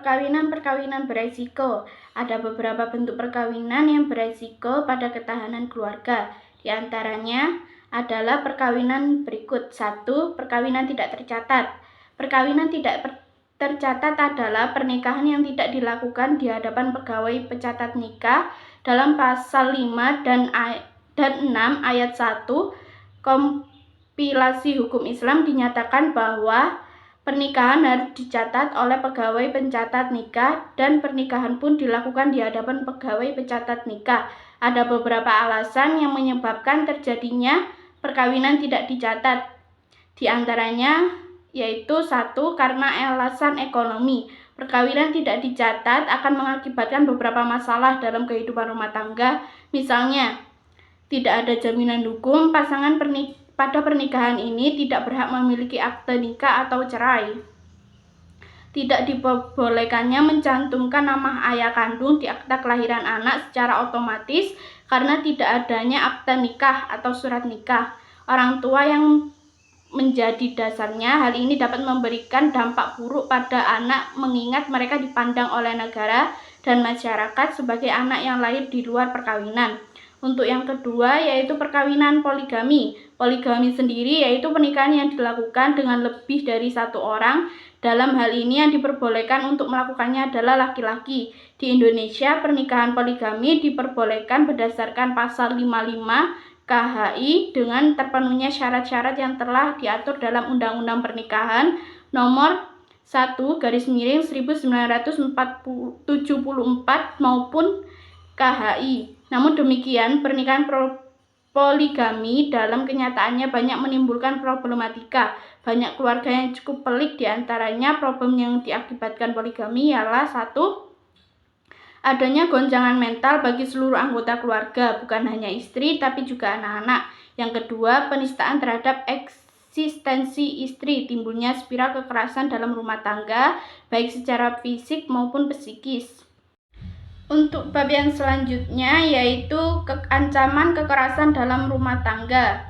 Perkawinan beresiko. Ada beberapa bentuk perkawinan yang beresiko pada ketahanan keluarga. Di antaranya adalah perkawinan berikut. 1. Perkawinan tidak tercatat. Perkawinan tidak tercatat adalah pernikahan yang tidak dilakukan di hadapan pegawai pencatat nikah dalam pasal 5 dan 6 ayat 1 kompilasi hukum Islam dinyatakan bahwa pernikahan harus dicatat oleh pegawai pencatat nikah dan pernikahan pun dilakukan di hadapan pegawai pencatat nikah. Ada beberapa alasan yang menyebabkan terjadinya perkawinan tidak dicatat. Di antaranya yaitu 1. Karena alasan ekonomi. Perkawinan tidak dicatat akan mengakibatkan beberapa masalah dalam kehidupan rumah tangga. Misalnya, tidak ada jaminan hukum, pasangan pada pernikahan ini tidak berhak memiliki akte nikah atau cerai. Tidak diperbolehkannya mencantumkan nama ayah kandung di akta kelahiran anak secara otomatis karena tidak adanya akte nikah atau surat nikah. Orang tua yang menjadi dasarnya, hal ini dapat memberikan dampak buruk pada anak mengingat mereka dipandang oleh negara dan masyarakat sebagai anak yang lahir di luar perkawinan. Untuk yang kedua yaitu perkawinan poligami. Poligami sendiri yaitu pernikahan yang dilakukan dengan lebih dari satu orang. Dalam hal ini yang diperbolehkan untuk melakukannya adalah laki-laki. Di Indonesia, pernikahan poligami diperbolehkan berdasarkan pasal 55 KHI dengan terpenuhnya syarat-syarat yang telah diatur dalam Undang-Undang Pernikahan nomor 1/1974 maupun KHI. Namun demikian, pernikahan poligami dalam kenyataannya banyak menimbulkan problematika. Banyak keluarga yang cukup pelik, diantaranya problem yang diakibatkan poligami ialah 1. Adanya goncangan mental bagi seluruh anggota keluarga, bukan hanya istri tapi juga anak-anak. Yang kedua, penistaan terhadap eksistensi istri, timbulnya spiral kekerasan dalam rumah tangga, baik secara fisik maupun psikis. Untuk bab yang selanjutnya yaitu ancaman kekerasan dalam rumah tangga.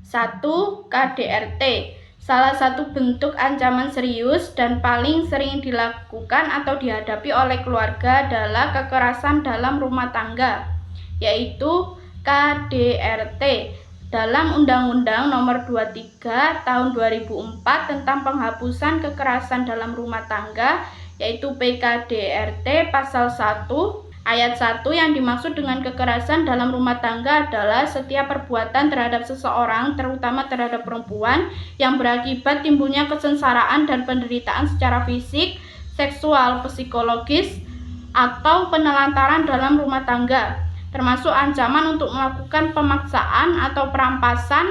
1. KDRT. Salah satu bentuk ancaman serius dan paling sering dilakukan atau dihadapi oleh keluarga adalah kekerasan dalam rumah tangga, yaitu KDRT. Dalam Undang-Undang Nomor 23 Tahun 2004 tentang penghapusan kekerasan dalam rumah tangga, yaitu PKDRT pasal 1 ayat 1 yang dimaksud dengan kekerasan dalam rumah tangga adalah setiap perbuatan terhadap seseorang, terutama terhadap perempuan, yang berakibat timbulnya kesengsaraan dan penderitaan secara fisik, seksual, psikologis, atau penelantaran dalam rumah tangga, termasuk ancaman untuk melakukan pemaksaan atau perampasan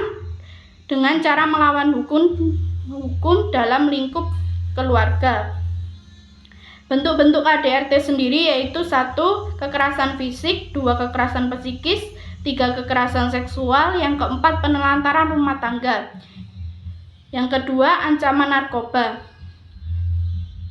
dengan cara melawan hukum dalam lingkup keluarga. Bentuk-bentuk KDRT sendiri yaitu 1. Kekerasan fisik, 2. Kekerasan psikis, 3. Kekerasan seksual, yang keempat penelantaran rumah tangga. Yang kedua, ancaman narkoba.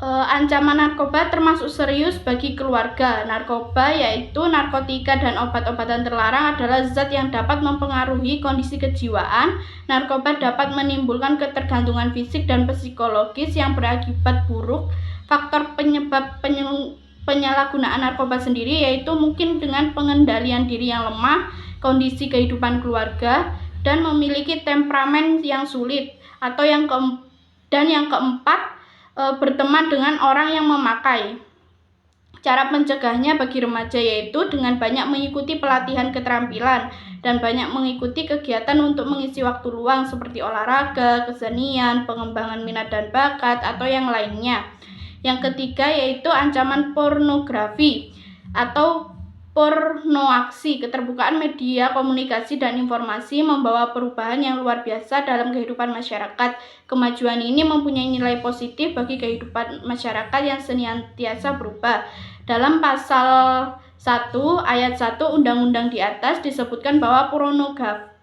Ancaman narkoba termasuk serius bagi keluarga. Narkoba yaitu narkotika dan obat-obatan terlarang adalah zat yang dapat mempengaruhi kondisi kejiwaan. Narkoba dapat menimbulkan ketergantungan fisik dan psikologis yang berakibat buruk. Faktor penyebab penyalahgunaan narkoba sendiri yaitu mungkin dengan pengendalian diri yang lemah, kondisi kehidupan keluarga, dan memiliki temperamen yang sulit. Atau yang keempat, berteman dengan orang yang memakai. Cara pencegahnya bagi remaja yaitu dengan banyak mengikuti pelatihan keterampilan dan banyak mengikuti kegiatan untuk mengisi waktu luang seperti olahraga, kesenian, pengembangan minat dan bakat, atau yang lainnya. Yang ketiga yaitu ancaman pornografi atau pornoaksi. Keterbukaan media komunikasi dan informasi membawa perubahan yang luar biasa dalam kehidupan masyarakat. Kemajuan ini mempunyai nilai positif bagi kehidupan masyarakat yang senantiasa berubah. Dalam pasal 1 ayat 1 undang-undang di atas disebutkan bahwa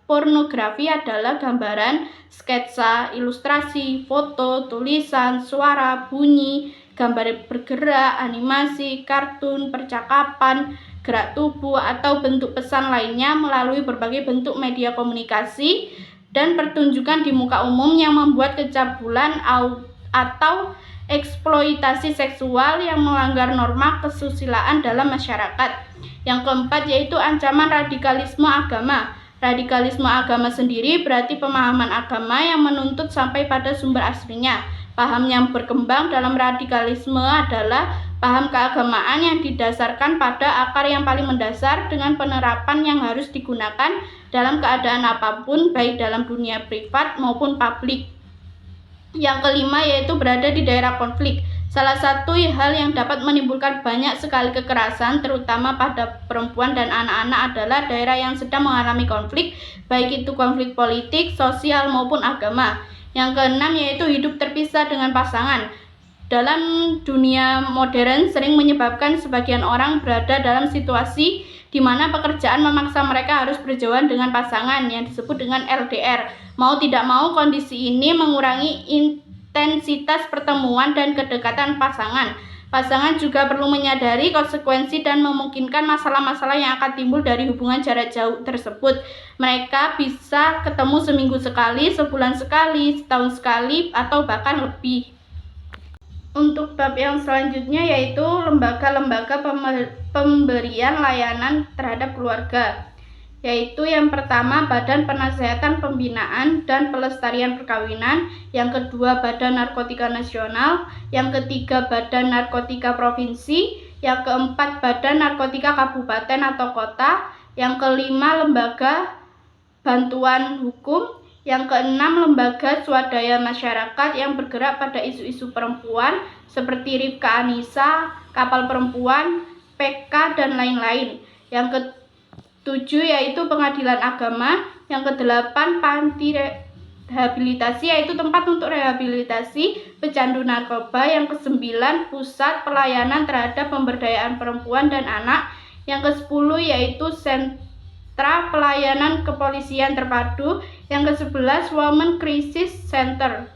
pornografi adalah gambaran, sketsa, ilustrasi, foto, tulisan, suara, bunyi, gambar bergerak, animasi, kartun, percakapan, gerak tubuh, atau bentuk pesan lainnya melalui berbagai bentuk media komunikasi dan pertunjukan di muka umum yang membuat kecabulan atau eksploitasi seksual yang melanggar norma kesusilaan dalam masyarakat. Yang keempat yaitu ancaman radikalisme agama. Radikalisme agama sendiri berarti pemahaman agama yang menuntut sampai pada sumber aslinya. Paham yang berkembang dalam radikalisme adalah paham keagamaan yang didasarkan pada akar yang paling mendasar dengan penerapan yang harus digunakan dalam keadaan apapun, baik dalam dunia privat maupun publik. Yang kelima yaitu berada di daerah konflik. Salah satu hal yang dapat menimbulkan banyak sekali kekerasan, terutama pada perempuan dan anak-anak, adalah daerah yang sedang mengalami konflik, baik itu konflik politik, sosial, maupun agama. Yang keenam yaitu hidup terpisah dengan pasangan. Dalam dunia modern sering menyebabkan sebagian orang berada dalam situasi di mana pekerjaan memaksa mereka harus berjauhan dengan pasangan yang disebut dengan LDR. Mau tidak mau kondisi ini mengurangi intensitas pertemuan dan kedekatan pasangan. Pasangan juga perlu menyadari konsekuensi dan memungkinkan masalah-masalah yang akan timbul dari hubungan jarak jauh tersebut. Mereka bisa ketemu seminggu sekali, sebulan sekali, setahun sekali, atau bahkan lebih. Untuk bab yang selanjutnya yaitu lembaga-lembaga pemberian layanan terhadap keluarga, yaitu yang pertama Badan Penasehatan Pembinaan dan Pelestarian Perkawinan, yang kedua Badan Narkotika Nasional, yang ketiga Badan Narkotika Provinsi, yang keempat Badan Narkotika Kabupaten atau Kota, yang kelima Lembaga Bantuan Hukum, yang keenam lembaga swadaya masyarakat yang bergerak pada isu-isu perempuan seperti Rifka Anissa, Kapal Perempuan, PK, dan lain-lain. Yang ketujuh yaitu pengadilan agama, yang kedelapan panti rehabilitasi yaitu tempat untuk rehabilitasi pecandu narkoba, yang kesembilan pusat pelayanan terhadap pemberdayaan perempuan dan anak, yang kesepuluh yaitu sentra pelayanan kepolisian terpadu, yang ke-11 Women Crisis Center.